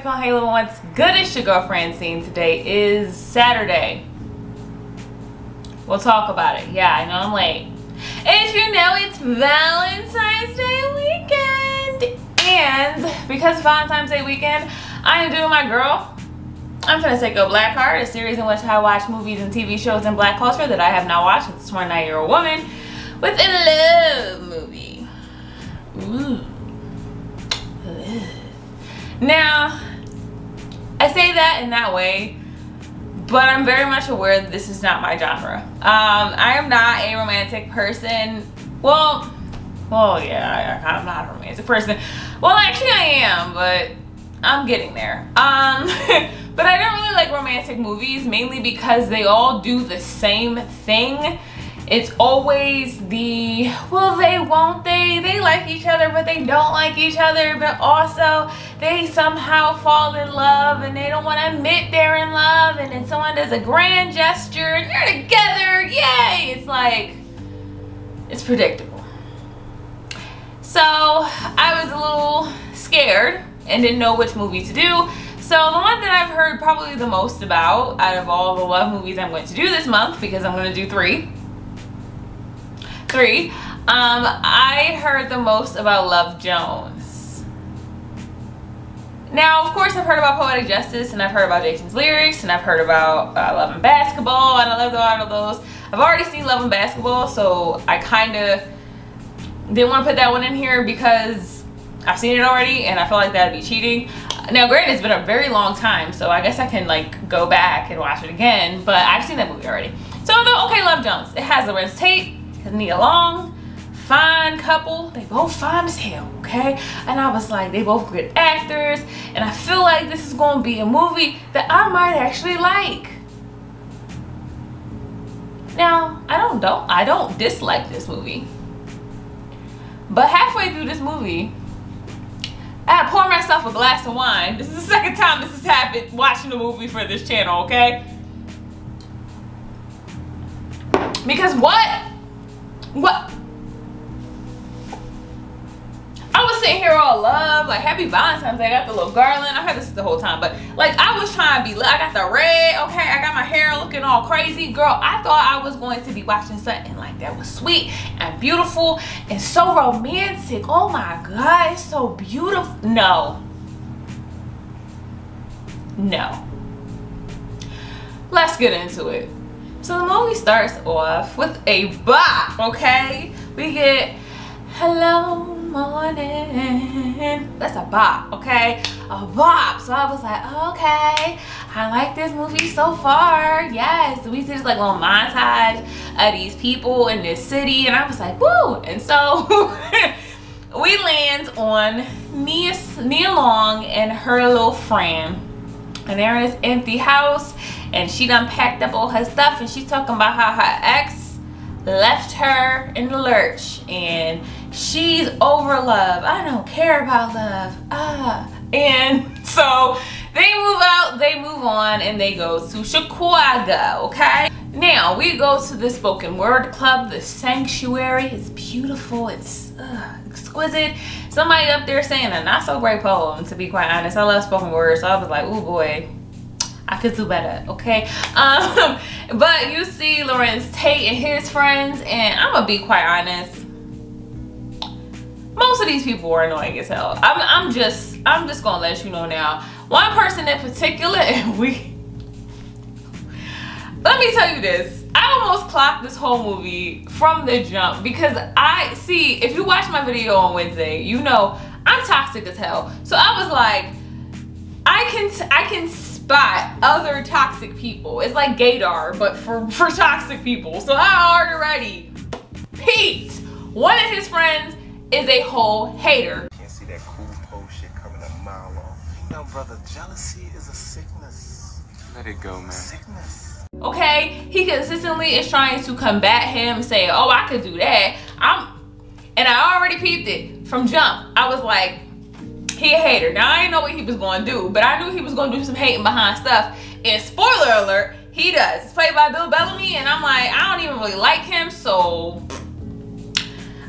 on Halo. What's good? It's your girl Francine. Today is Saturday. We'll talk about it. Yeah, I know I'm late. As you know, it's Valentine's Day weekend. And because Valentine's Day weekend, I am doing my girl. I'm gonna take a Black Card, a series in which I watch movies and TV shows in Black culture that I have not watched as a 29-year-old woman with a love movie. Ooh. Now, I say that in that way, but I'm very much aware that this is not my genre. I am not a romantic person. Well, yeah, I'm not a romantic person. Well, actually I am, but I'm getting there. But I don't really like romantic movies, mainly because they all do the same thing. It's always the, well, they won't, they like each other, but they don't like each other, but also they somehow fall in love and they don't want to admit they're in love, and then someone does a grand gesture and you're together, yay! It's like, it's predictable. So I was a little scared and didn't know which movie to do. So the one that I've heard probably the most about out of all the love movies I'm going to do this month, because I'm going to do three, I heard the most about Love Jones. Now, of course, I've heard about Poetic Justice, and I've heard about Jason's Lyrics, and I've heard about Love and Basketball, and I loved a lot of those. I've already seen Love and Basketball, so I kind of didn't want to put that one in here because I've seen it already, and I feel like that'd be cheating. Now, granted, it's been a very long time, so I guess I can like go back and watch it again, but I've seen that movie already. So, okay, Love Jones. It has Larenz Tate, Nia Long, fine couple. They both fine as hell, okay? And I was like, they both good actors, and I feel like this is gonna be a movie that I might actually like. Now, I don't dislike this movie, but halfway through this movie, I had to pour myself a glass of wine. This is the second time this has happened watching a movie for this channel, okay? Because what? I was sitting here all love, like happy Valentine's Day. I got the little garland. I had this the whole time, but like I was trying to be, I got the red, okay? I got my hair looking all crazy. Girl, I thought I was going to be watching something like that was sweet and beautiful and so romantic. Oh my God, it's so beautiful. No. Let's get into it. So the movie starts off with a bop, okay? We get hello morning. That's a bop, okay? A bop. So I was like, okay, I like this movie so far. Yes, we see this like little montage of these people in this city, and I was like, woo. And so we land on Nia Long and her little friend, and they're in this empty house, and she done packed up all her stuff, and she's talking about how her ex left her in the lurch and she's over love. I don't care about love. And so they move out, they move on, and they go to Chicago, okay? Now we go to the spoken word club, the Sanctuary. It's beautiful, it's exquisite. Somebody up there saying a not so great poem, to be quite honest. I love spoken word, so I was like, oh boy, I could do better, okay? But you see Larenz Tate and his friends, and I'm gonna be quite honest, most of these people are annoying as hell. I'm just gonna let you know now. One person in particular, and let me tell you this, I almost clocked this whole movie from the jump, because I see, if you watch my video on Wednesday, you know I'm toxic as hell. So I was like, I can spot other toxic people. It's like gaydar, but for toxic people. So I already peeped. One of his friends is a whole hater. Can't see that cool pole shit coming a mile off. No, brother, jealousy is a sickness. Let it go, man. Sickness. Okay, he consistently is trying to combat him, say, oh, I could do that. And I already peeped it from jump. I was like, he a hater. Now I didn't know what he was going to do, but I knew he was going to do some hating behind stuff. And spoiler alert, he does. It's played by Bill Bellamy, and I'm like, I don't even really like him, so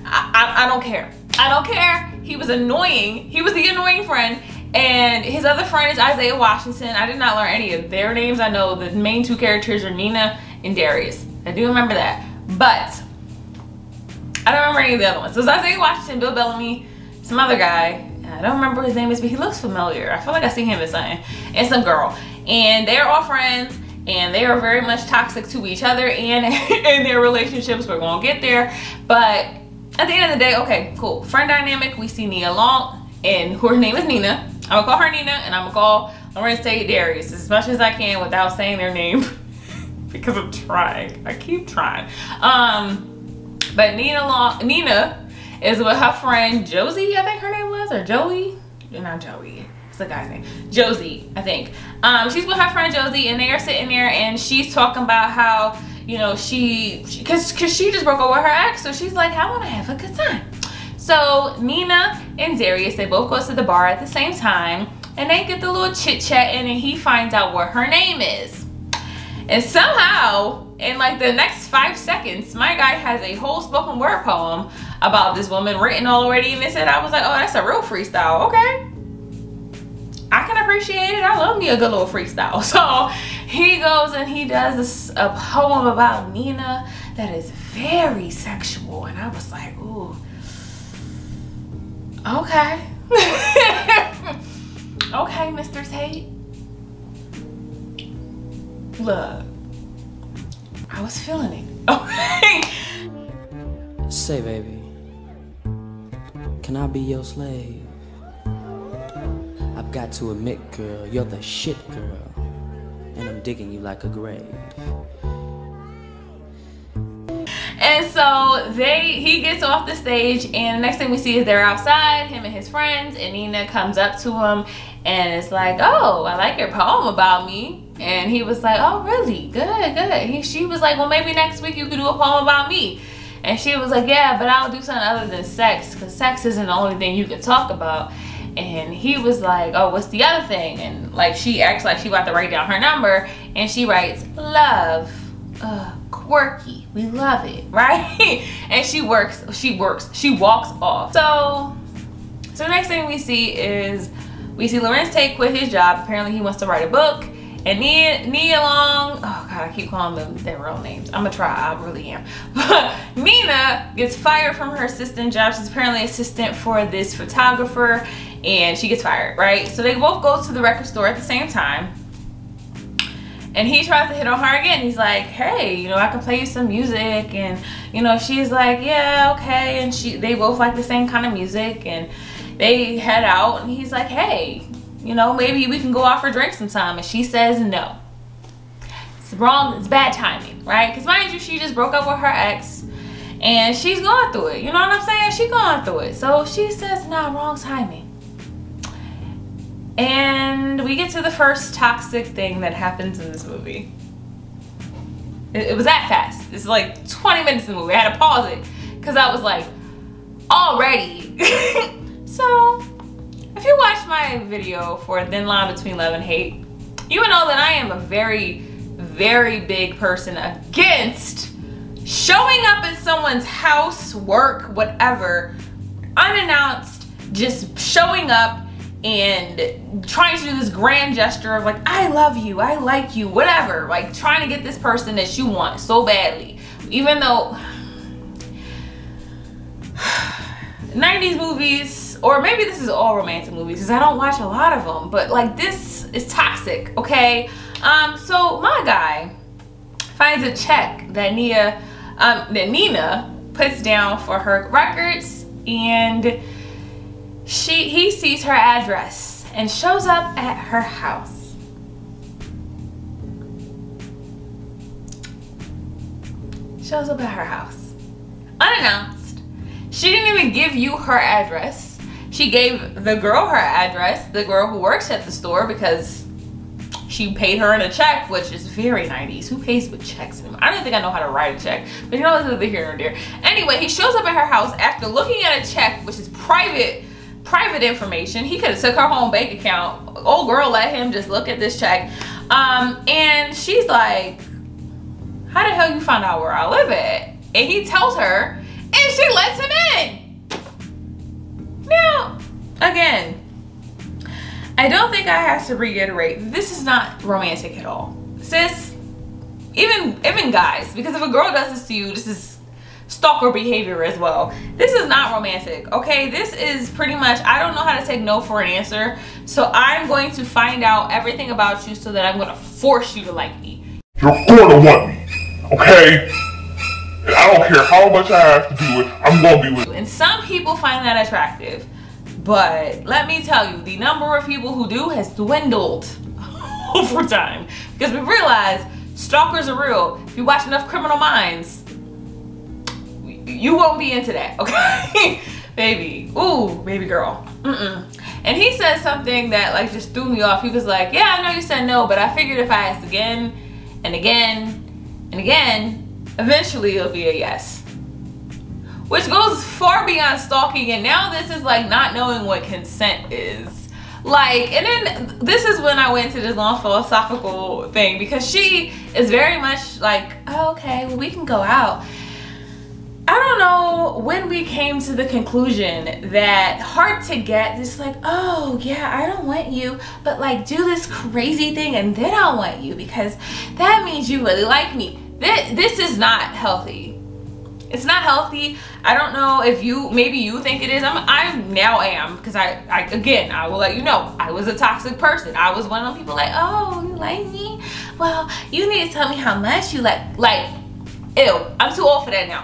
I don't care. I don't care. He was annoying. He was the annoying friend, And his other friend is Isaiah Washington. I did not learn any of their names. I know the main two characters are Nina and Darius. I do remember that. But I don't remember any of the other ones. So it's Isaiah Washington, Bill Bellamy, some other guy. I don't remember what his name is, but he looks familiar. I feel like I see him as something. And some girl. And they're all friends. And they are very much toxic to each other and in their relationships. We're going to get there. But at the end of the day, okay, cool. Friend dynamic, we see Nia Long, and her name is Nina. I'm going to call her Nina, and I'm going to call Larenz Tate Darius as much as I can without saying their name. Because I'm trying. I keep trying. But Nina is with her friend Josie, I think her name was, or Joey. Not Joey. It's the guy's name. Josie, I think. She's with her friend Josie, and they are sitting there, and she's talking about how, you know, cause she just broke up with her ex, so she's like, I want to have a good time. So Nina and Darius, they both go to the bar at the same time, and they get the little chit chat, and then he finds out what her name is. And somehow, in like the next 5 seconds, my guy has a whole spoken word poem about this woman written already in this, and I was like, oh, that's a real freestyle, okay. I can appreciate it. I love me a good little freestyle. So he goes and he does a poem about Nina that is very sexual, and I was like, ooh, okay. Okay, Mr. Tate. Look, I was feeling it. Okay. Say, baby, can I be your slave? I've got to admit, girl, you're the shit, girl, and I'm digging you like a grave. And so he gets off the stage, and the next thing we see is they're outside, him and his friends, and Nina comes up to him and is like, oh, I like your poem about me. And he was like, oh, really? Good, good. She was like, well, maybe next week you could do a poem about me. And she was like, yeah, but I'll do something other than sex, because sex isn't the only thing you can talk about. And he was like, oh, what's the other thing? And like, she acts like she about to write down her number, and she writes, love, quirky, we love it, right? And she walks off. So the next thing we see is, we see Larenz Tate quit his job. Apparently he wants to write a book. And Nia Long, oh God, I keep calling them their real names. I'm gonna try, I really am. Nina gets fired from her assistant job. She's apparently assistant for this photographer, and she gets fired, right? So they both go to the record store at the same time. And he tries to hit on her again. He's like, hey, you know, I can play you some music. And, you know, she's like, yeah, okay. And they both like the same kind of music. And they head out, and he's like, hey, you know, maybe we can go out for drinks sometime. And she says no. It's wrong, it's bad timing, right? Because mind you, she just broke up with her ex, and she's going through it. You know what I'm saying? She's going through it. So she says, nah, wrong timing. And we get to the first toxic thing that happens in this movie. It was that fast. It's like 20 minutes in the movie. I had to pause it because I was like, already. So, if you watched my video for a thin line between love and hate, you would know that I am a very, very big person against showing up at someone's house, work, whatever, unannounced, just showing up and trying to do this grand gesture of like, I love you, I like you, whatever, like trying to get this person that you want so badly. Even though 90s movies, or maybe this is all romantic movies because I don't watch a lot of them, but like this is toxic, okay? So my guy finds a check that Nina puts down for her records, and he sees her address and shows up at her house. Shows up at her house. Unannounced. She didn't even give you her address. She gave the girl her address, the girl who works at the store, because she paid her in a check, which is very 90s. Who pays with checks anymore? I don't think I know how to write a check, but you know, it's neither here nor there. Anyway, he shows up at her house after looking at a check, which is private information. He could have took her home bank account. Old girl let him just look at this check. And she's like, how the hell you find out where I live at? And he tells her, and she lets him in. Now, again, I don't think I have to reiterate, this is not romantic at all. Sis, even guys, because if a girl does this to you, this is stalker behavior as well. This is not romantic, okay? This is pretty much, I don't know how to take no for an answer, so I'm going to find out everything about you so that I'm going to force you to like me. You're going to want me, okay? And I don't care how much I have to do it, I'm going to be with you. And some people find that attractive, but let me tell you, the number of people who do has dwindled over time, because we realize stalkers are real. If you watch enough Criminal Minds, you won't be into that, okay? Baby, ooh, baby girl, And he said something that like just threw me off. He was like, yeah, I know you said no, but I figured if I asked again and again and again, eventually it'll be a yes. Which goes far beyond stalking, and now this is like not knowing what consent is. Like, and then this is when I went to this long philosophical thing, because she is very much like, oh, okay, well, we can go out. I don't know when we came to the conclusion that hard to get, just like, oh yeah, I don't want you, but like do this crazy thing and then I'll want you because that means you really like me. This is not healthy. It's not healthy. I don't know if you, maybe you think it is. I now am, because again, I will let you know, I was a toxic person. I was one of them people like, oh, you like me? Well, you need to tell me how much you like, ew, I'm too old for that now.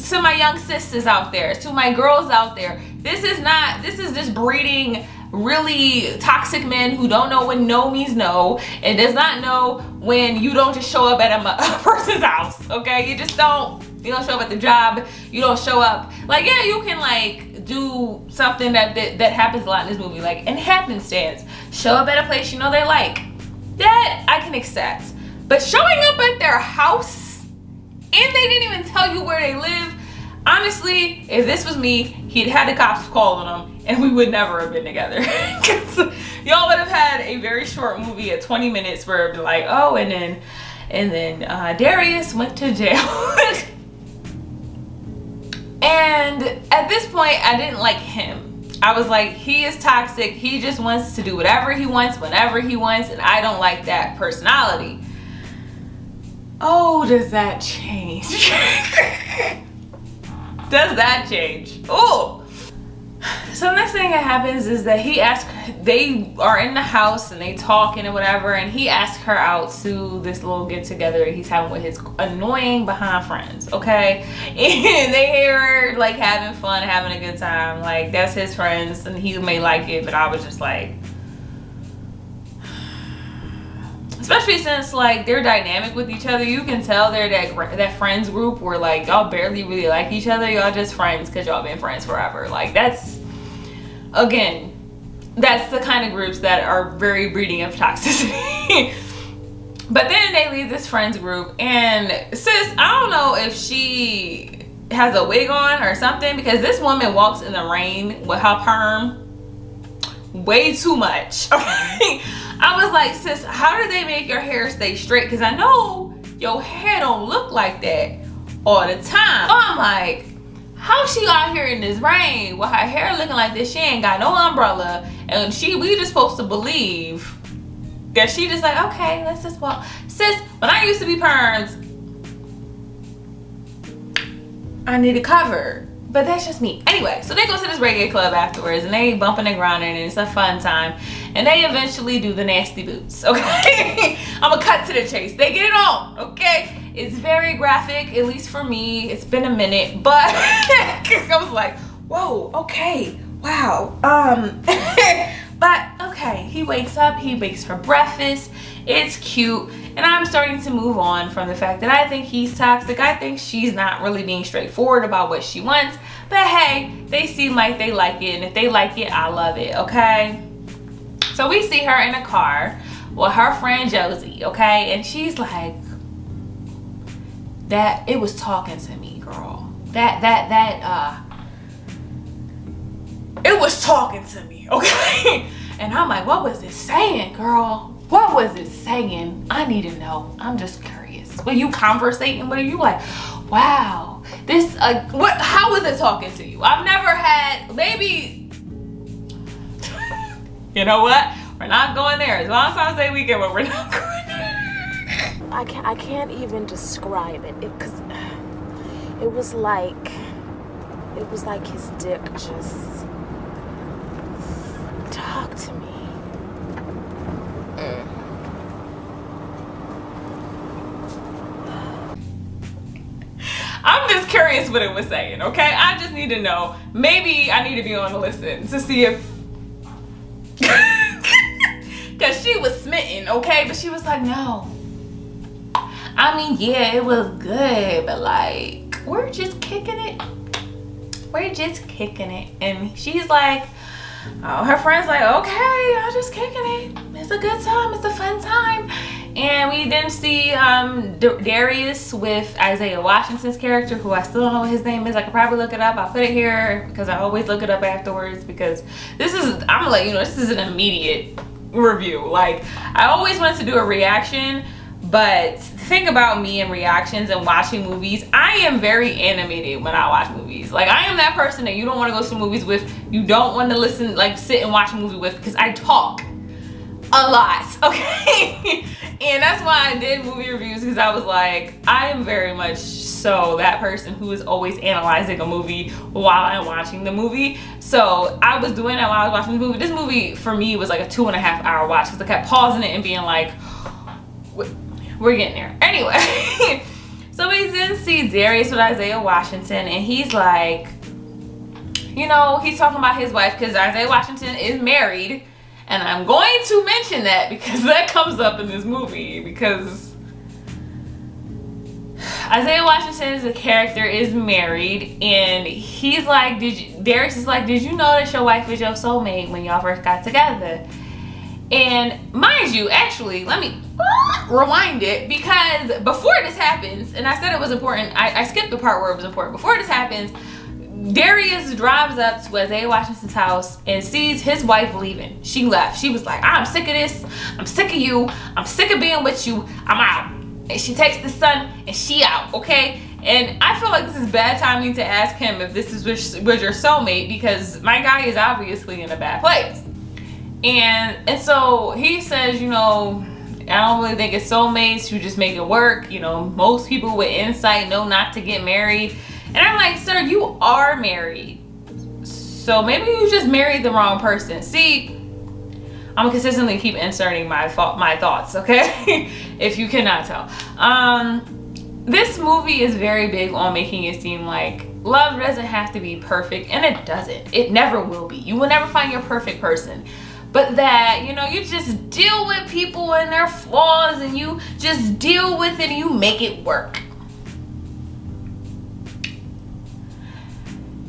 To my young sisters out there, to my girls out there, this is just breeding really toxic men who don't know when no means no, and does not know when you don't just show up at a person's house, okay? You just don't. You don't show up at the job. You don't show up. Like, yeah, you can like do something that happens a lot in this movie, like in happenstance, show up at a place you know they like. That I can accept. But showing up at their house and they didn't even tell you where they live, honestly, if this was me, he'd had the cops calling him and we would never have been together. Y'all would have had a very short movie at 20 minutes where it'd be like, oh, and then Darius went to jail. And at this point, I didn't like him. I was like, he is toxic. He just wants to do whatever he wants, whenever he wants, and I don't like that personality. Oh, does that change? Does that change? Oh. So the next thing that happens is that they are in the house and they talking and whatever, and he asked her out to this little get together he's having with his annoying behind friends, okay? And they hear her like having fun, having a good time, like that's his friends and he may like it, but I was just like, especially since like they're dynamic with each other, you can tell they're that friends group where like y'all barely really like each other, y'all just friends because y'all been friends forever. Like that's, again, that's the kind of groups that are very breeding of toxicity. But then they leave this friends group, and sis, I don't know if she has a wig on or something, because this woman walks in the rain with her perm way too much. Okay? I was like, sis, how do they make your hair stay straight? Because I know your hair don't look like that all the time. So I'm like, how she out here in this rain with her hair looking like this? She ain't got no umbrella, and we just supposed to believe that she just like, okay, let's just walk. Sis, when I used to be perms, I needed cover. But that's just me. Anyway, so they go to this reggae club afterwards and they bumping and grinding and it's a fun time. And they eventually do the nasty boots, okay? I'm gonna cut to the chase. They get it on, okay? It's very graphic, at least for me. It's been a minute, but I was like, whoa, okay, wow. But okay, he wakes up, he makes her breakfast. It's cute. And I'm starting to move on from the fact that I think he's toxic. I think she's not really being straightforward about what she wants. But hey, they seem like they like it. And if they like it, I love it, okay? So we see her in a car with her friend Josie, okay? And she's like, it was talking to me, girl. It was talking to me, okay? And I'm like, what was it saying, girl? What was it saying? I need to know. I'm just curious. Were you conversating? What are you like? Wow, this how was it talking to you? I've never had, maybe You know what? We're not going there. It's Valentine's Day weekend, but we're not going there. I can't even describe it. Because it was like his dick just talked to me. I'm just curious what it was saying, okay? I just need to know. Maybe I need to be on the listen to see if... Because she was smitten, okay? But she was like, no. I mean, yeah, it was good, but like, we're just kicking it. We're just kicking it. And she's like, oh, her friend's like, okay, I'm just kicking it. It's a good time. It's a fun time. And we then see Darius with Isaiah Washington's character, who I still don't know what his name is. I could probably look it up. I'll put it here because I always look it up afterwards, because this is, I'm gonna let you know, this is an immediate review. Like, I always wanted to do a reaction, but the thing about me and reactions and watching movies, I am very animated when I watch movies. Like, I am that person that you don't want to go to movies with, you don't want to listen, like sit and watch a movie with, because I talk a lot, okay? And that's why I did movie reviews, because I was like, I am very much so that person who is always analyzing a movie while I'm watching the movie. So I was doing that while I was watching the movie. This movie for me was like a 2.5 hour watch, because I kept pausing it and being like, we're getting there. Anyway, so we then see Darius with Isaiah Washington, and he's like, you know, he's talking about his wife, because Isaiah Washington is married. And I'm going to mention that because that comes up in this movie, because Isaiah Washington as a character is married, and he's like, Darius is like, did you know that your wife was your soulmate when y'all first got together? And mind you, actually, let me rewind it, because before this happens, and I said it was important, I skipped the part where it was important. Before this happens, Darius drives up to Isaiah Washington's house and sees his wife leaving. She left. She was like, I'm sick of this. I'm sick of you. I'm sick of being with you. I'm out. And she takes the son and she out, okay? And I feel like this is bad timing to ask him if this was your soulmate, because my guy is obviously in a bad place. And so he says, you know, I don't really think it's soulmates who just make it work. You know, most people with insight know not to get married. And I'm like, sir, you are married. So maybe you just married the wrong person. See, I'm gonna consistently keep inserting my thoughts, okay? If you cannot tell. This movie is very big on making it seem like love doesn't have to be perfect, and it doesn't. It never will be. You will never find your perfect person. But that, you know, you just deal with people and their flaws, and you just deal with it and you make it work.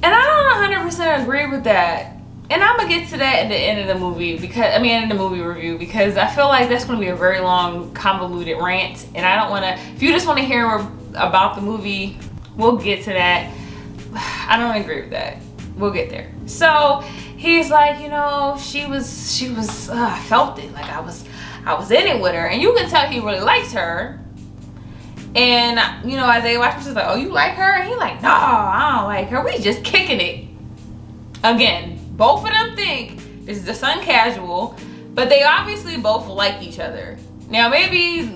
And I don't 100% agree with that. And I'm gonna get to that at the end of the movie, because, I mean, in the movie review, because I feel like that's gonna be a very long, convoluted rant. And I don't wanna, if you just wanna hear about the movie, we'll get to that. I don't agree with that. We'll get there. So he's like, you know, she was, I felt it. Like I was in it with her. And you can tell he really likes her. And, you know, Isaiah Washington's like, oh, you like her? And he's like, no, I don't like her. We just kicking it. Again, both of them think this is the son casual, but they obviously both like each other. Now, maybe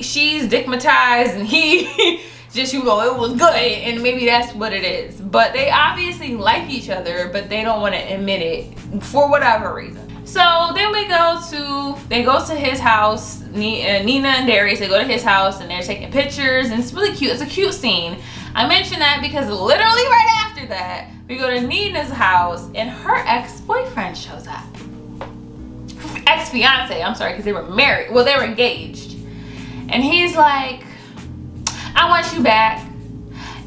she's stigmatized and he just, you know, it was good, and maybe that's what it is. But they obviously like each other, but they don't want to admit it for whatever reason. So then they go to his house, Nina and Darius, they go to his house and they're taking pictures, and it's really cute. It's a cute scene. I mention that because literally right after that, we go to Nina's house and her ex-boyfriend shows up. Ex-fiance, I'm sorry, because they were married. Well, they were engaged. And he's like, I want you back.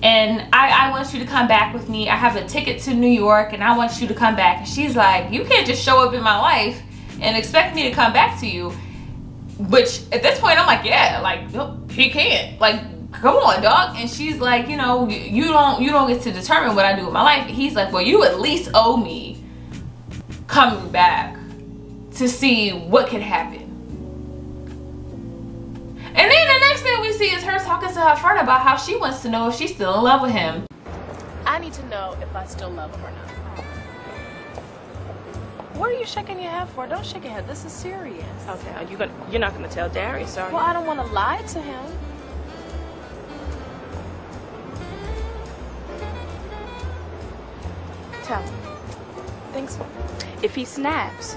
And I want you to come back with me. I have a ticket to New York and I want you to come back. And she's like, you can't just show up in my life and expect me to come back to you. Which at this point I'm like, yeah, like, no, he can't. Like, come on, dog. And she's like, you know, you don't get to determine what I do with my life. He's like, well, you at least owe me coming back to see what could happen. And then the next thing we see is her talking to her friend about how she wants to know if she's still in love with him. I need to know if I still love him or not. What are you shaking your head for? Don't shake your head. This is serious. Okay, you're not gonna tell Darius, are you? Well, I don't want to lie to him. Tell him. Think so. If he snaps,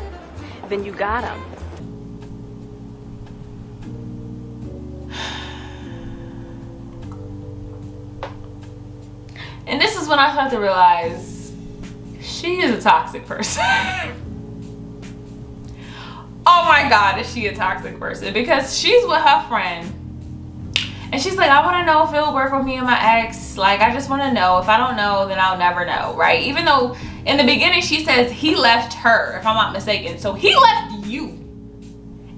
then you got him. And this is when I start to realize she is a toxic person. Oh my God, is she a toxic person? Because she's with her friend and she's like, I want to know if it'll work with me and my ex. Like, I just want to know. If I don't know, then I'll never know, right? Even though in the beginning she says he left her, if I'm not mistaken. So he left you.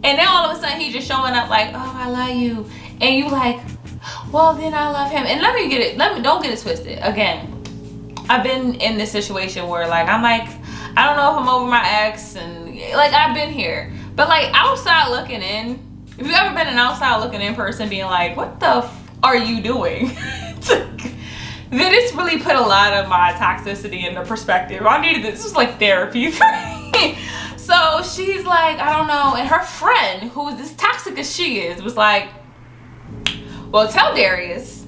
And then all of a sudden he's just showing up like, oh, I love you. And you like, well, then I love him. And don't get it twisted. Again, I've been in this situation where like, I'm like, I don't know if I'm over my ex, and like, I've been here. But like, outside looking in, if you've ever been an outside looking in person being like, what the f are you doing? Then it's really put a lot of my toxicity into perspective. I needed this was like therapy for me. So she's like, I don't know. And her friend, who is as toxic as she is, was like, well, tell Darius.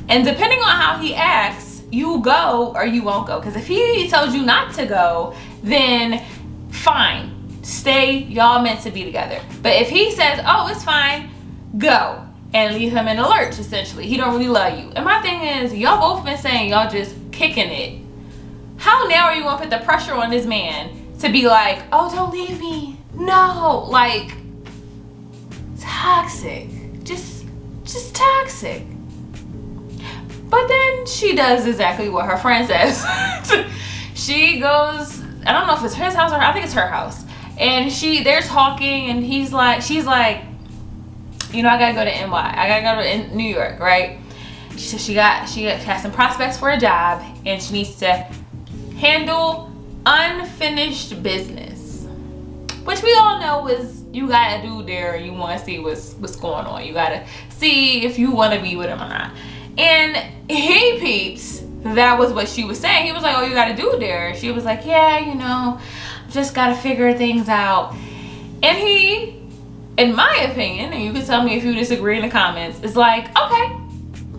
And depending on how he acts, you go or you won't go. Because if he tells you not to go, then fine. Stay, y'all meant to be together. But if he says, oh, it's fine, go. And leave him in the lurch, essentially. He don't really love you. And my thing is, y'all both been saying y'all just kicking it. How now are you gonna put the pressure on this man to be like, oh, don't leave me? No, like, toxic. Just toxic. But then she does exactly what her friend says. She goes, I don't know if it's his house or her, I think it's her house. And they're talking and she's like, you know, I gotta go to NY. I gotta go to New York, right? She said she has some prospects for a job and she needs to handle unfinished business. Which we all know is you got a dude there and you wanna see what's going on. You gotta see if you wanna be with him or not. And he peeps that was what she was saying. He was like, oh, you got a dude there. She was like, yeah, you know, just gotta figure things out. And he, in my opinion, and you can tell me if you disagree in the comments, is like, okay,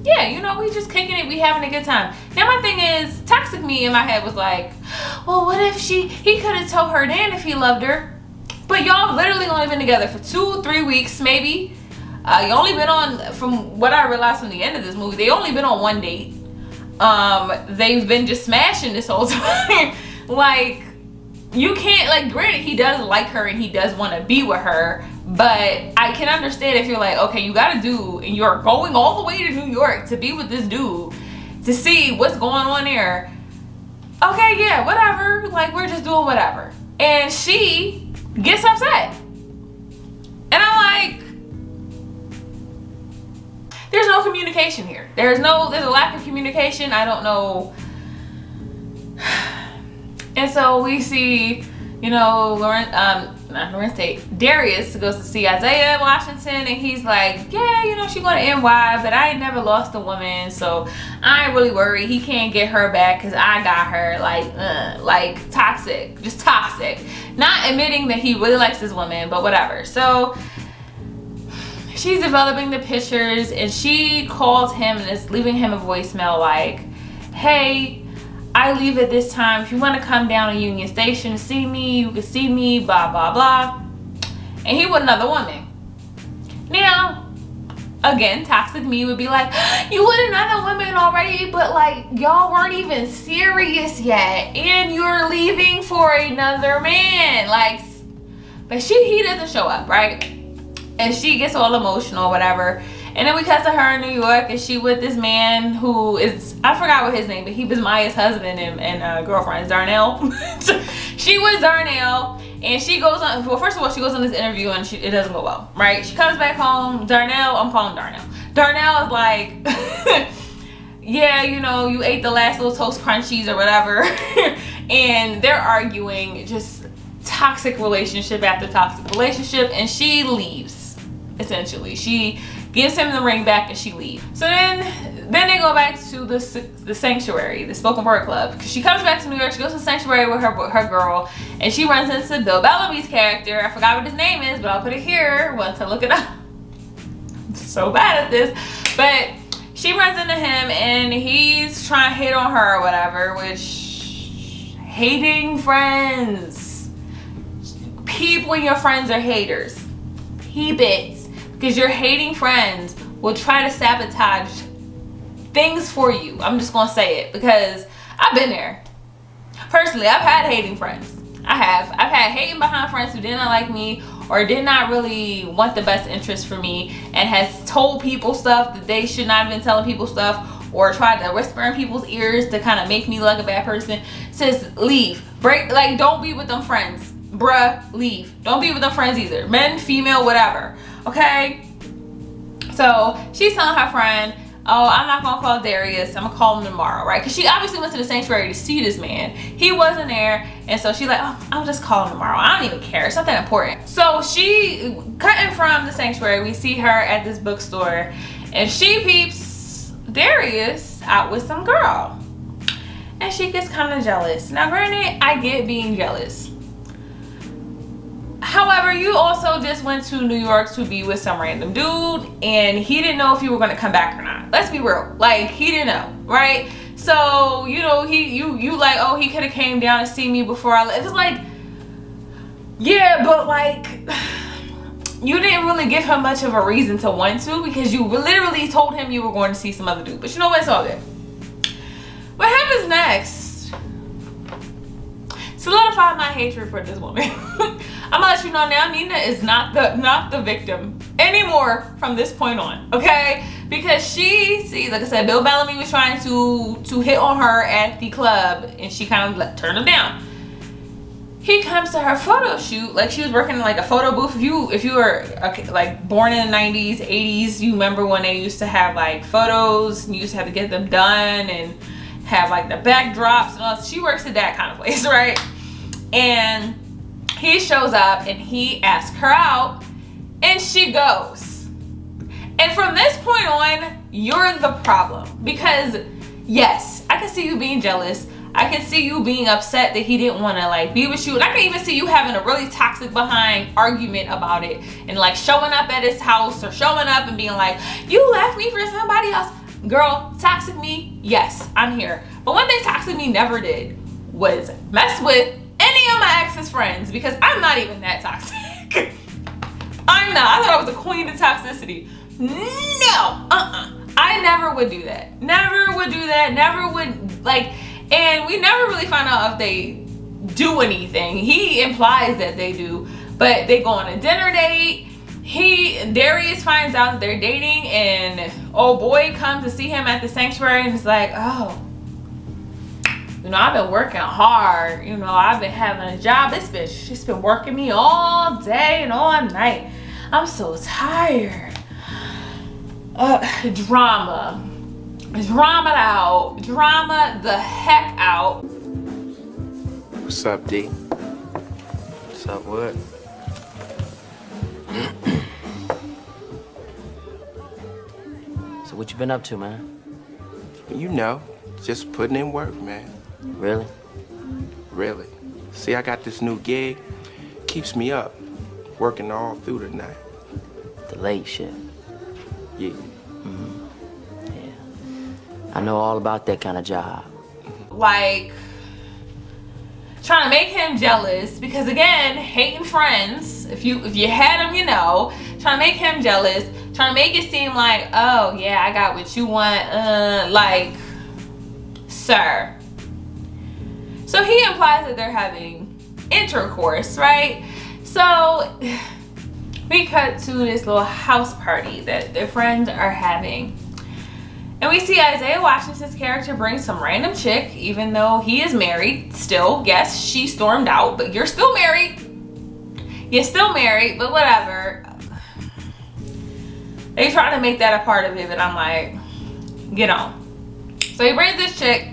yeah, you know, we just kicking it, we having a good time. Now my thing is, toxic me in my head was like, well, what if he could have told her then if he loved her. But y'all literally only been together for 2-3 weeks, maybe. You only been on, from what I realized from the end of this movie, they only been on one date. They've been just smashing this whole time. Like, you can't, like, granted, he does like her and he does want to be with her, but I can understand if you're like, okay, you got a dude and you're going all the way to New York to be with this dude to see what's going on there. Okay, yeah, whatever. Like, we're just doing whatever. And she gets upset. And I'm like, there's no communication here. There's a lack of communication. I don't know. And so we see, you know, not Larenz Tate, Darius goes to see Isaiah in Washington, and he's like, yeah, you know, she going to NY, but I ain't never lost a woman, so I ain't really worried. He can't get her back because I got her. Like toxic, just toxic. Not admitting that he really likes this woman, but whatever. So she's developing the pictures, and she calls him and is leaving him a voicemail like, hey, I leave at this time. If you want to come down to Union Station to see me, you can see me, blah, blah, blah. And he with another woman. Now, again, toxic me would be like, you with another woman already, but like, y'all weren't even serious yet. And you're leaving for another man. Like, but he doesn't show up, right? And she gets all emotional, whatever. And then we cut to her in New York, and she with this man who is, I forgot what his name, but he was Maya's husband and girlfriend, Darnell. She was Darnell, and she goes on, well, first of all, she goes on this interview, and it doesn't go well, right? She comes back home, Darnell, I'm calling Darnell. Darnell is like, yeah, you know, you ate the last little toast crunchies or whatever. And they're arguing, just toxic relationship after toxic relationship, and she leaves, essentially. She gives him the ring back and she leaves. So then then they go back to the Sanctuary, the spoken word club. Because she comes back to New York, she goes to the Sanctuary with her girl, and she runs into Bill Bellamy's character. I forgot what his name is, but I'll put it here once I look it up. I'm so bad at this. But she runs into him, and he's trying to hit on her or whatever, which, hating friends. Peep when your friends are haters. Peep it. Because your hating friends will try to sabotage things for you. I'm just gonna say it because I've been there. Personally, I've had hating friends. I've had hating behind friends who did not like me or did not really want the best interest for me, and has told people stuff that they should not have been telling people stuff, or tried to whisper in people's ears to kind of make me look like a bad person. Says leave, break, like don't be with them friends, bruh, leave. Don't be with them friends either, men, female, whatever. Okay, so she's telling her friend, oh, I'm not gonna call Darius, I'm gonna call him tomorrow, right? Because she obviously went to the Sanctuary to see this man. He wasn't there, and so she's like, oh, I'll just call him tomorrow. I don't even care, it's not that important. So she, cutting from the Sanctuary, we see her at this bookstore, and she peeps Darius out with some girl. And she gets kind of jealous. Now granted, I get being jealous. However, you also just went to New York to be with some random dude, and he didn't know if you were gonna come back or not. Let's be real, like he didn't know, right? So you know, you like, oh, he could have came down to see me before I left. It's like, yeah, but like you didn't really give him much of a reason to want to, because you literally told him you were going to see some other dude. But you know what, it's all good. What happens next solidified my hatred for this woman. I'm gonna let you know now, Nina is not the victim anymore from this point on, okay? Because she, see, like I said, Bill Bellamy was trying to hit on her at the club, and she kind of turned him down. He comes to her photo shoot, like she was working in like a photo booth. If you were like born in the 90s, 80s, you remember when they used to have like photos, and you used to have to get them done and have like the backdrops and all. She works at that kind of place, right? And he shows up and he asks her out, and she goes. And from this point on, you're the problem. Because yes, I can see you being jealous. I can see you being upset that he didn't want to like be with you. And I can even see you having a really toxic behind argument about it, and like showing up at his house or showing up and being like, you left me for somebody else. Girl, toxic me, yes, I'm here. But one thing toxic me never did was mess with any of my ex's friends, because I'm not even that toxic. I'm not. I thought I was a queen of toxicity. No, I never would do that. Never would do that. Never would, like, and we never really find out if they do anything. He implies that they do, but they go on a dinner date. Darius finds out that they're dating, and old boy comes to see him at the Sanctuary, and is like, oh, you know, I've been working hard. You know, I've been having a job. This bitch, she's been working me all day and all night. I'm so tired. Drama out. Drama the heck out. What's up, D? What's up, what? So what you been up to, man? You know, just putting in work, man. Really? Really. See, I got this new gig. Keeps me up. Working all through the night. The late shift. Yeah. Yeah. I know all about that kind of job. Like, trying to make him jealous, because again, hating friends, if you had him, you know, trying to make him jealous, trying to make it seem like, oh yeah, I got what you want, like, sir. So he implies that they're having intercourse, right? So we cut to this little house party that their friends are having. And we see Isaiah Washington's character bring some random chick, even though he is married still. Yes, she stormed out, but you're still married. You're still married, but whatever. They try to make that a part of it, but I'm like, get on. So he brings this chick,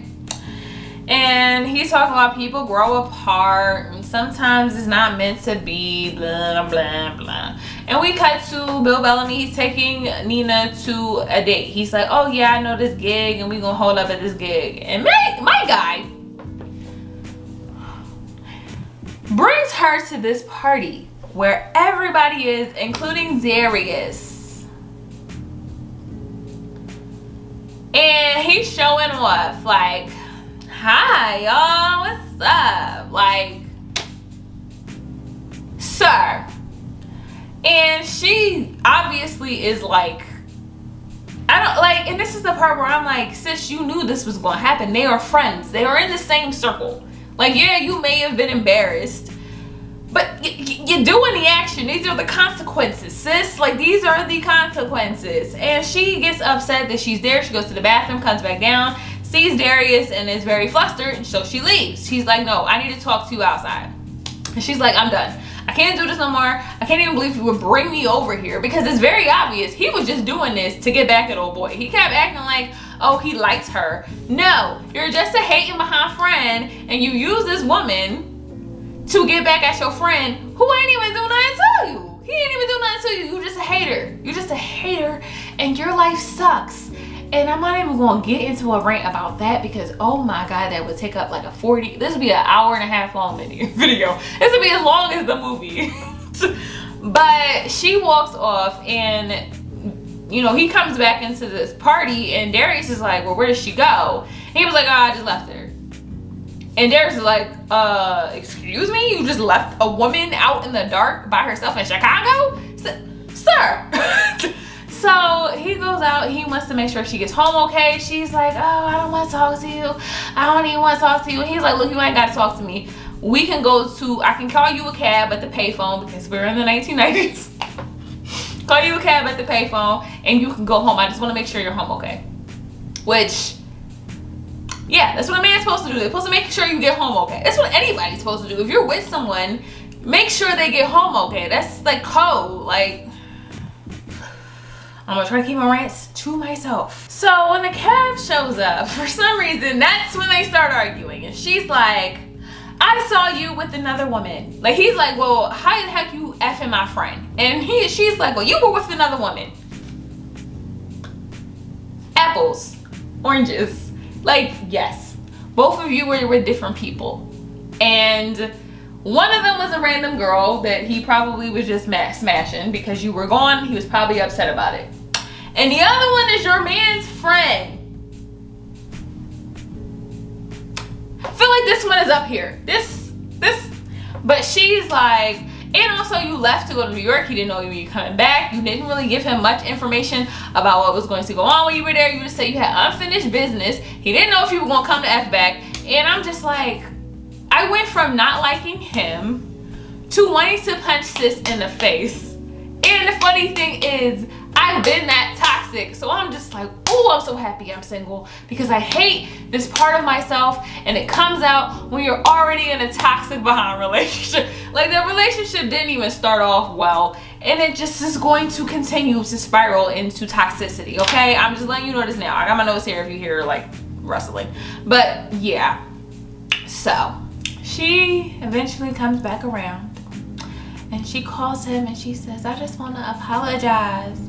And he's talking about people grow apart and sometimes it's not meant to be, blah, blah, blah. And we cut to Bill Bellamy. He's taking Nina to a date. He's like, oh yeah, I know this gig and we gonna hold up at this gig. And my guy brings her to this party where everybody is, including Darius. And he's showing off like, hi y'all, what's up? Like, sir. And she obviously is like, I don't like, and this is the part where I'm like, sis, you knew this was gonna happen. They are friends. They are in the same circle. Like, yeah, you may have been embarrassed, but you're doing the action. These are the consequences, sis. Like, these are the consequences. And she gets upset that she's there. She goes to the bathroom, comes back down, sees Darius, and is very flustered, and so she leaves. She's like, no, I need to talk to you outside. And she's like, I'm done. I can't do this no more. I can't even believe you would bring me over here, because it's very obvious he was just doing this to get back at old boy. He kept acting like, oh, he likes her. No, you're just a hating behind friend, and you use this woman to get back at your friend who ain't even do nothing to you. He ain't even do nothing to you. You're just a hater. You're just a hater, and your life sucks. And I'm not even going to get into a rant about that, because oh my god, that would take up like a this would be an hour and a half long video. This would be as long as the movie. But she walks off, and you know, he comes back into this party, and Darius is like, well, where did she go? And he was like, oh, I just left her. And Darius is like, excuse me, you just left a woman out in the dark by herself in Chicago? Sir. So he goes out, he wants to make sure she gets home okay. She's like, oh, I don't want to talk to you. I don't even want to talk to you. And he's like, look, you ain't got to talk to me. We can go to, I can call you a cab at the payphone, because we're in the 1990s. Call you a cab at the payphone and you can go home. I just want to make sure you're home okay. Which, yeah, that's what a man's supposed to do. They're supposed to make sure you get home okay. That's what anybody's supposed to do. If you're with someone, make sure they get home okay. That's like code. Like, I'm gonna try to keep my rants to myself. So when the cab shows up, for some reason, that's when they start arguing. And she's like, I saw you with another woman. Like, he's like, well, how the heck you effing my friend? And she's like, well, you were with another woman. Apples, oranges. Like, yes, both of you were with different people. And one of them was a random girl that he probably was just smashing because you were gone. He was probably upset about it. And the other one is your man's friend. I feel like this one is up here. But she's like, and also you left to go to New York. He didn't know you were coming back. You didn't really give him much information about what was going to go on when you were there. You just said you had unfinished business. He didn't know if you were going to come to F back. And I'm just like, I went from not liking him to wanting to punch sis in the face. And the funny thing is, I've been that toxic. So I'm just like, oh, I'm so happy I'm single, because I hate this part of myself, and it comes out when you're already in a toxic behind relationship. Like, the relationship didn't even start off well, and it just is going to continue to spiral into toxicity, okay? I'm just letting you know this now. I got my notes here if you hear like rustling. But yeah, so she eventually comes back around, and she calls him and she says, I just want to apologize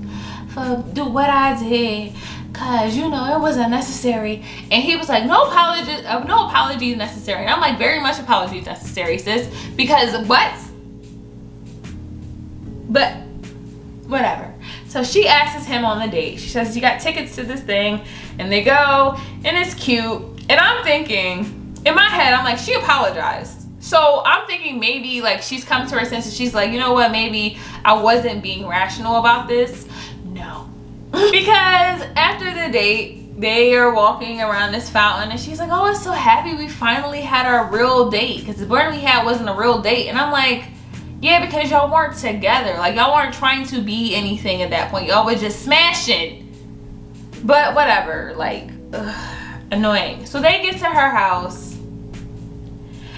for what I did, cause you know it wasn't necessary. And he was like, no apologies necessary. And I'm like, very much apologies necessary, sis, because what? But whatever. So she asks him on the date. She says, you got tickets to this thing, and they go, and it's cute. And I'm thinking, in my head, I'm like, she apologized. So I'm thinking maybe like she's come to her senses. She's like, you know what, maybe I wasn't being rational about this. No. Because after the date, they are walking around this fountain, and she's like, oh, I'm so happy we finally had our real date, because the one we had wasn't a real date. And I'm like, yeah, because y'all weren't together. Like, y'all weren't trying to be anything at that point. Y'all was just smashing. But whatever, like, annoying. So they get to her house,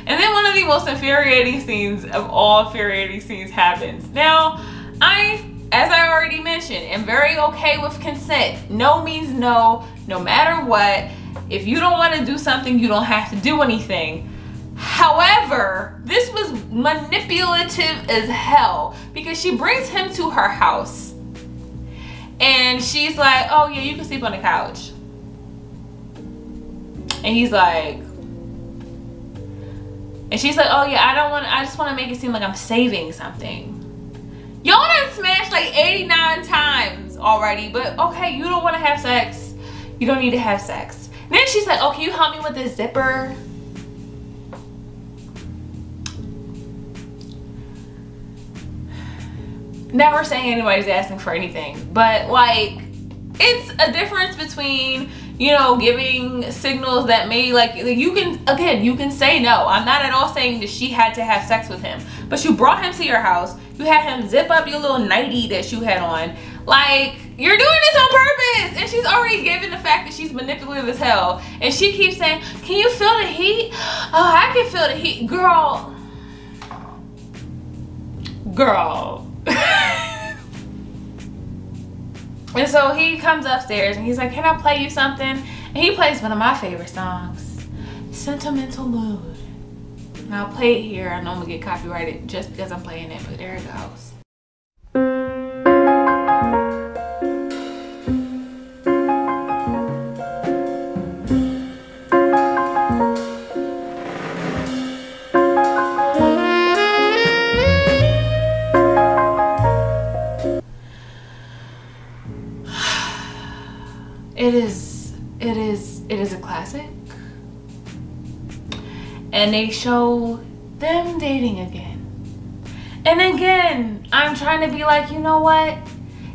and then one of the most infuriating scenes of all infuriating scenes happens. Now, as I already mentioned, am very okay with consent. No means no, no matter what. if you don't want to do something, you don't have to do anything. However, this was manipulative as hell because she brings him to her house and she's like, oh yeah, you can sleep on the couch. And he's like, and she's like, oh yeah, I just want to make it seem like I'm saving something. Y'all done smashed like 89 times already, but okay, you don't want to have sex. You don't need to have sex. And then she's like, oh, can you help me with this zipper? Never saying anybody's asking for anything, but like, it's a difference between, you know, giving signals that may like you can say no. I'm not at all saying that she had to have sex with him, but you brought him to your house. You had him zip up your little nightie that you had on. Like, you're doing this on purpose. And she's already given the fact that she's manipulative as hell. And she keeps saying, can you feel the heat? Oh, I can feel the heat. Girl. And so he comes upstairs and he's like, can I play you something? And he plays one of my favorite songs, Sentimental Mood. And I'll play it here. I know I'm gonna get copyrighted just because I'm playing it, but there it goes. It is a classic. And they show them dating again. And again, I'm trying to be like, you know what?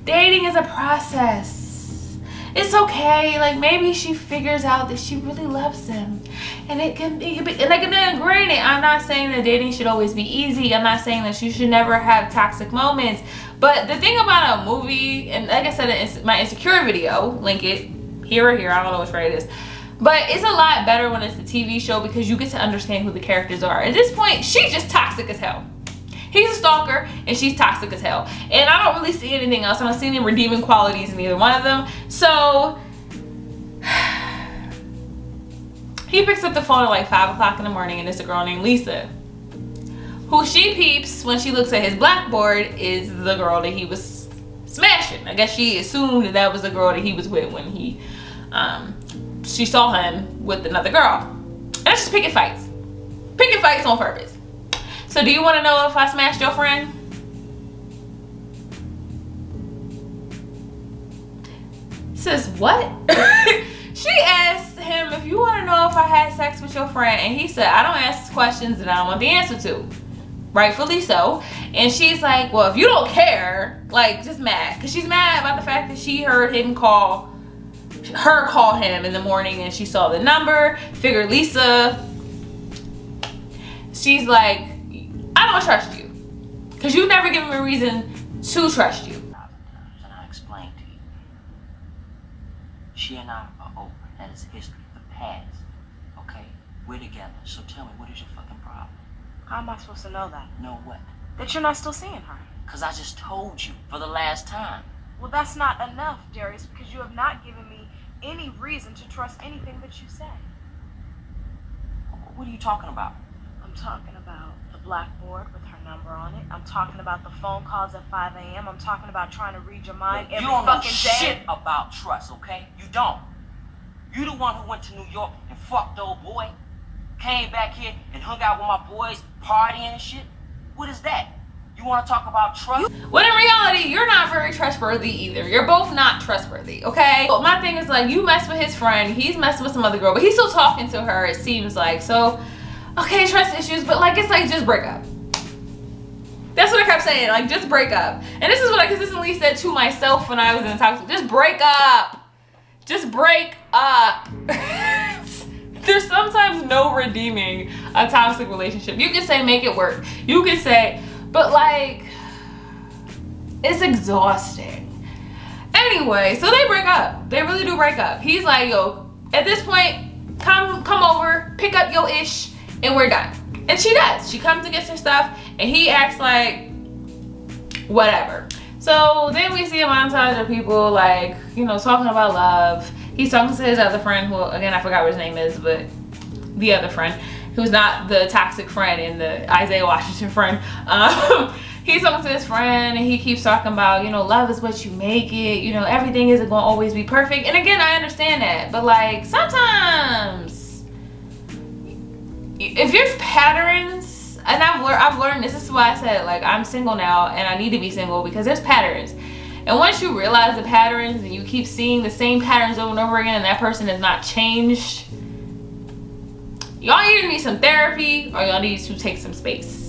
Dating is a process. It's okay. Like, maybe she figures out that she really loves him. And it can be, and then granted, I'm not saying that dating should always be easy. I'm not saying that you should never have toxic moments. But the thing about a movie, and like I said in my Insecure video, link it here or here, I don't know which way it is. But it's a lot better when it's a TV show because you get to understand who the characters are. At this point, she's just toxic as hell. He's a stalker and she's toxic as hell. And I don't really see anything else. I don't see any redeeming qualities in either one of them. So he picks up the phone at like 5 o'clock in the morning and it's a girl named Lisa, who she peeps when she looks at his blackboard is the girl that he was smashing. I guess she assumed that that was the girl that he was with when he she saw him with another girl. And it's just picking fights. Picking fights on purpose. So do you want to know if I smashed your friend? Sis, what? She asked him if you want to know if I had sex with your friend, and he said, I don't ask questions that I don't want the answer to. Rightfully so. And she's like, well, if you don't care, like, just mad. Because she's mad about the fact that she heard him call him in the morning and she saw the number, figured Lisa, she's like, I don't trust you because you've never given me a reason to trust you. And I explained to you, she and I are over. That is history, the past. Okay, we're together. So tell me, what is your fucking problem? How am I supposed to know that? Know what? That you're not still seeing her. Because I just told you for the last time. Well, that's not enough, Darius, because you have not given me any reason to trust anything that you say. What are you talking about? I'm talking about the blackboard with her number on it. I'm talking about the phone calls at 5 a.m. I'm talking about trying to read your mind every fucking day. You don't know shit day. about trust, okay? You don't. You the one who went to New York and fucked the old boy, came back here and hung out with my boys, partying and shit. What is that? You want to talk about trust? When in reality, you're not very trustworthy either. You're both not trustworthy, okay? But my thing is, like, you mess with his friend, he's messing with some other girl, but he's still talking to her, it seems like. So, okay, trust issues, but like, it's like, just break up. That's what I kept saying, like, just break up. And this is what I consistently said to myself when I was in toxic. Just break up. Just break up. There's sometimes no redeeming a toxic relationship. You can say make it work. You can say, but like, it's exhausting. Anyway, so they break up. They really do break up. He's like, yo, at this point, come over, pick up your ish, and we're done. And she does. She comes and gets her stuff, and he acts like whatever. So then we see a montage of people, like, you know, talking about love. He's talking to his other friend, who, again, I forgot what his name is, but the other friend, who's not the toxic friend and the Isaiah Washington friend. He's talking to his friend, and he keeps talking about, you know, love is what you make it. You know, everything isn't going to always be perfect. And again, I understand that. But, like, sometimes, if there's patterns, and I've learned this is why I said, like, I'm single now, and I need to be single, because there's patterns. And once you realize the patterns and you keep seeing the same patterns over and over again, and that person has not changed, y'all either need some therapy or y'all need to take some space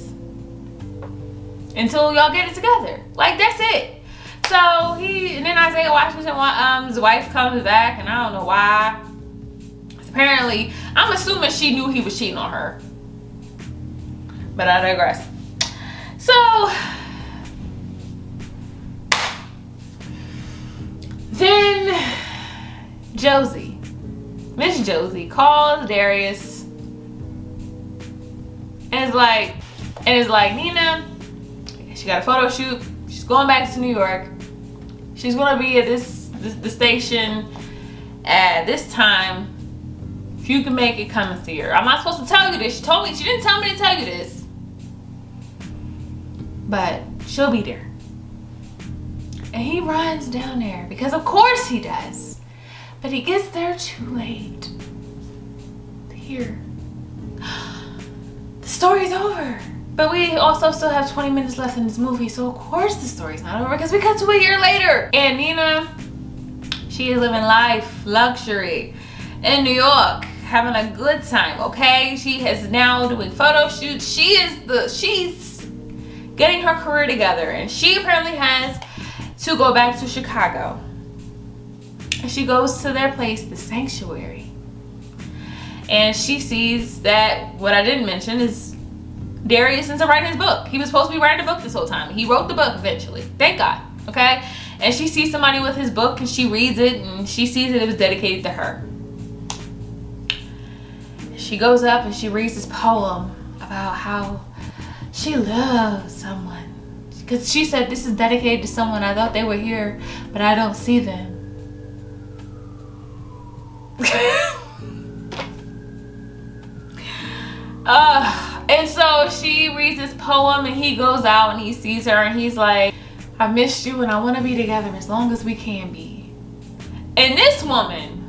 until y'all get it together. Like, that's it. So and then Isaiah Washington's wife comes back, and I don't know why. Apparently, I'm assuming she knew he was cheating on her. But I digress. So then Josie, Miss Josie, calls Darius and is like, Nina, she got a photo shoot. She's going back to New York. She's gonna be at the station at this time. If you can make it, come and see her. I'm not supposed to tell you this. She told me, she didn't tell me to tell you this. But she'll be there. And he runs down there because of course he does. But he gets there too late. Here. The story's over. But we also still have 20 minutes left in this movie, so of course the story's not over because we cut to a year later. And Nina, she is living life, luxury in New York, having a good time, okay? She is now doing photo shoots. She's getting her career together, and she apparently has to go back to Chicago. And she goes to their place, the Sanctuary. And she sees that what I didn't mention is Darius is writing his book. He was supposed to be writing a book this whole time. He wrote the book eventually. Thank God. Okay? And she sees somebody with his book, and she reads it, and she sees that it was dedicated to her. She goes up and she reads this poem about how she loves someone. Because she said, this is dedicated to someone. I thought they were here, but I don't see them. And so she reads this poem, and he goes out and he sees her, and he's like, I missed you and I want to be together as long as we can be. And this woman,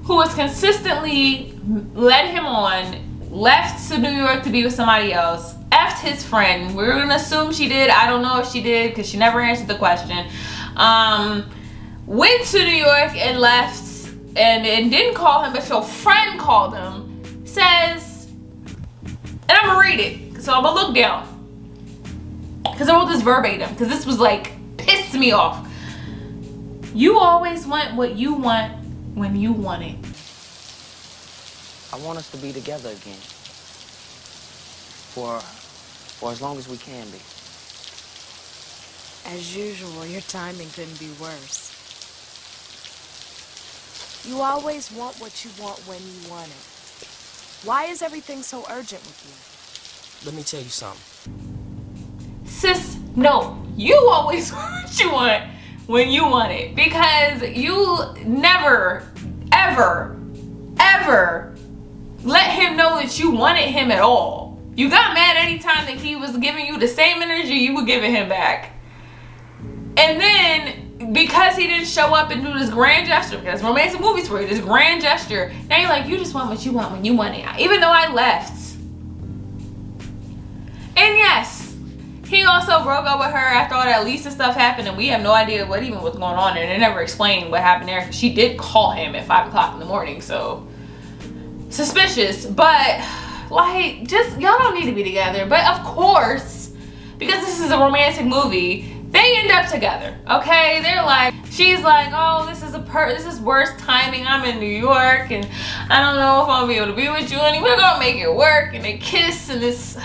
who has consistently led him on, left to New York to be with somebody else, effed his friend. We're gonna assume she did. I don't know if she did because she never answered the question. Went to New York and left and didn't call him, but your friend called him, says, and I'm gonna read it, so I'm gonna look down because I wrote this verbatim because this was like, pissed me off. You always want what you want when you want it. I want us to be together again. For as long as we can be. As usual, your timing couldn't be worse. You always want what you want when you want it. Why is everything so urgent with you? Let me tell you something. Sis, no. You always want what you want when you want it. Because you never, ever, ever let him know that you wanted him at all. You got mad anytime that he was giving you the same energy you were giving him back. And then, because he didn't show up and do this grand gesture, because romantic movies for you, this grand gesture, now you're like, you just want what you want when you want it. Even though I left. And yes, he also broke up with her after all that Lisa stuff happened, and we have no idea what even was going on, and they never explained what happened there. She did call him at 5 o'clock in the morning, so suspicious. But like, just, y'all don't need to be together. But of course, because this is a romantic movie, they end up together, okay? They're like, she's like, oh, this is worse timing. I'm in New York, and I don't know if I'll be able to be with you, and we're gonna make it work. And they kiss, and this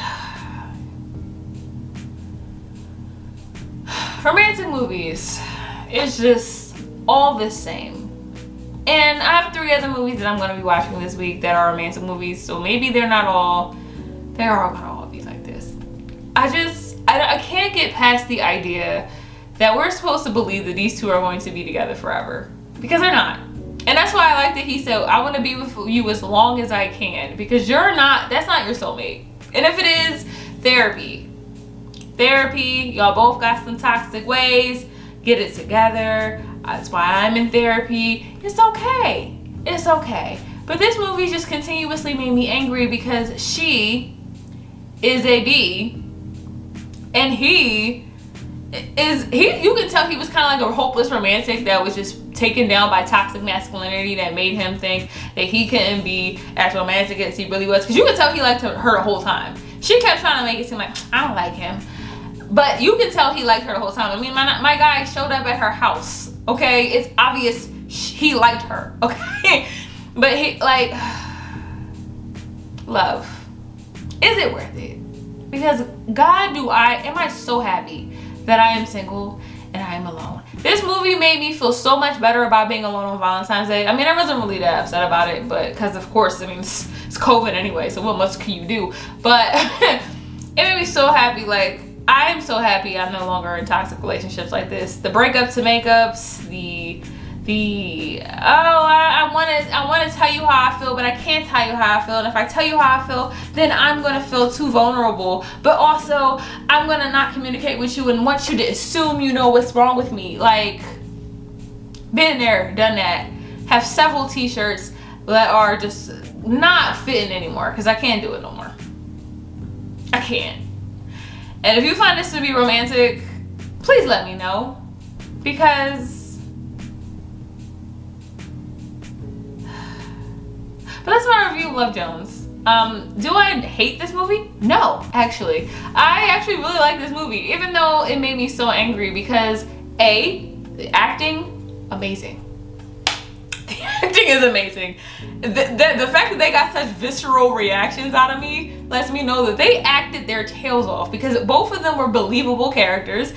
romantic movies, it's just all the same. And I have 3 other movies that I'm gonna be watching this week that are romantic movies, so maybe they're all gonna all be like this. I can't get past the idea that we're supposed to believe that these two are going to be together forever. because they're not. And that's why I like that he said, I want to be with you as long as I can, because that's not your soulmate. And if it is, therapy, y'all both got some toxic ways, get it together. That's why I'm in therapy. It's okay, it's okay. But this movie just continuously made me angry because she is a B and you can tell he was kind of like a hopeless romantic that was just taken down by toxic masculinity that made him think that he couldn't be as romantic as he really was, because you could tell he liked her the whole time. She kept trying to make it seem like, I don't like him, but you can tell he liked her the whole time. I mean, my guy showed up at her house, okay? It's obvious he liked her, okay? But he, like, love, is it worth it? Because God, am I so happy that I am single and I am alone. This movie made me feel so much better about being alone on Valentine's Day. I mean, I wasn't really that upset about it, but because of course, I mean, it's COVID anyway, so what much can you do? But it made me so happy. Like, I am so happy I'm no longer in toxic relationships like this. The breakups to makeups, I want to tell you how I feel, but I can't tell you how I feel. And if I tell you how I feel, then I'm going to feel too vulnerable. But also, I'm going to not communicate with you and want you to assume you know what's wrong with me. Like, been there, done that. Have several t-shirts that are just not fitting anymore because I can't do it no more. I can't. And if you find this to be romantic, please let me know, because but that's my review of Love Jones. Do I hate this movie? No, actually. I actually really like this movie, even though it made me so angry because the acting, amazing. The acting is amazing. The fact that they got such visceral reactions out of me lets me know that they acted their tails off, because both of them were believable characters.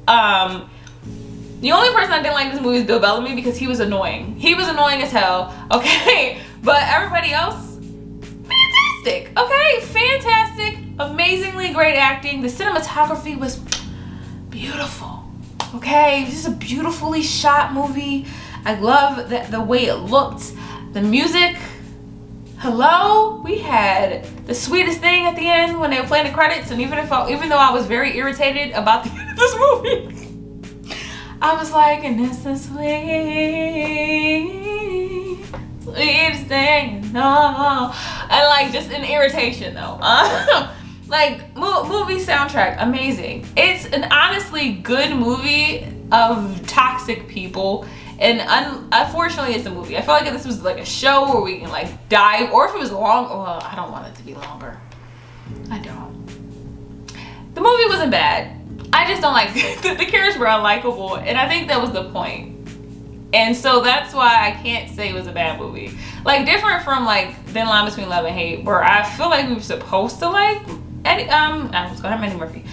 The only person I didn't like this movie is Bill Bellamy, because he was annoying. He was annoying as hell, okay? But everybody else, fantastic, okay? Fantastic, amazingly great acting. The cinematography was beautiful, okay? This is a beautifully shot movie. I love the way it looked. The music, hello? We had the sweetest thing at the end when they were playing the credits, and even though I was very irritated about the end of this movie, I was like, and this is sweet, sweetest thing you know. And like, just an irritation though. Like, movie soundtrack, amazing. It's an honestly good movie of toxic people. And unfortunately, it's a movie. I feel like if this was like a show where we can like dive, or if it was long, well, I don't want it to be longer. I don't. The movie wasn't bad. I just don't like, the characters were unlikable, and I think that was the point. And so that's why I can't say it was a bad movie. Like, different from like Thin Line Between Love and Hate, where I feel like we were supposed to like Eddie Murphy.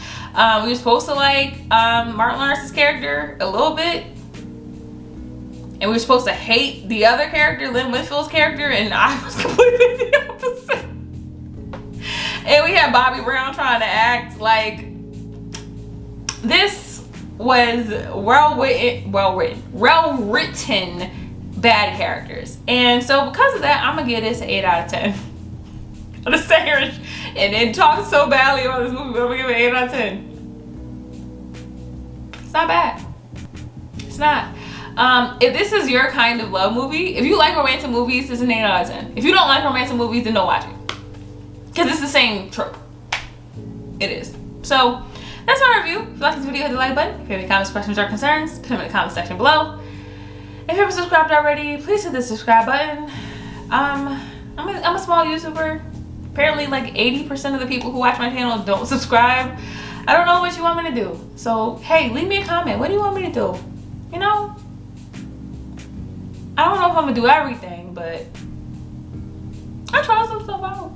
We were supposed to like Martin Lawrence's character a little bit. And we were supposed to hate the other character, Lynn Whitfield's character, and I was completely the opposite. And we had Bobby Brown trying to act like this was well-written bad characters. And so because of that, I'm gonna give this an 8 out of 10. I'm just saying here and then talk so badly about this movie, but I'm gonna give it an 8 out of 10. It's not bad. It's not. If this is your kind of love movie, if you like romantic movies, this is an 8 out of 10. If you don't like romantic movies, then don't watch it, because it's the same trope. It is. So that's my review. If you like this video, hit the like button. If you have any comments, questions, or concerns, put them in the comment section below. If you haven't subscribed already, please hit the subscribe button. I'm a small YouTuber. Apparently like 80% of the people who watch my channel don't subscribe. I don't know what you want me to do. So hey, leave me a comment. What do you want me to do? You know? I don't know if I'm gonna do everything, but I'll try some stuff out.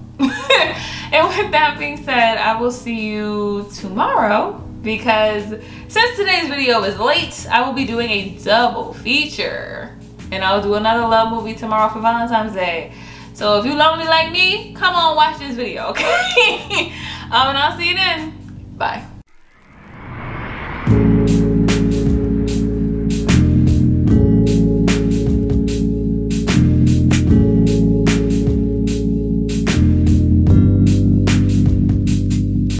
And with that being said, I will see you tomorrow, because since today's video is late, I will be doing a double feature. And I'll do another love movie tomorrow for Valentine's Day. So if you're lonely like me, come on, watch this video, okay? And I'll see you then. Bye.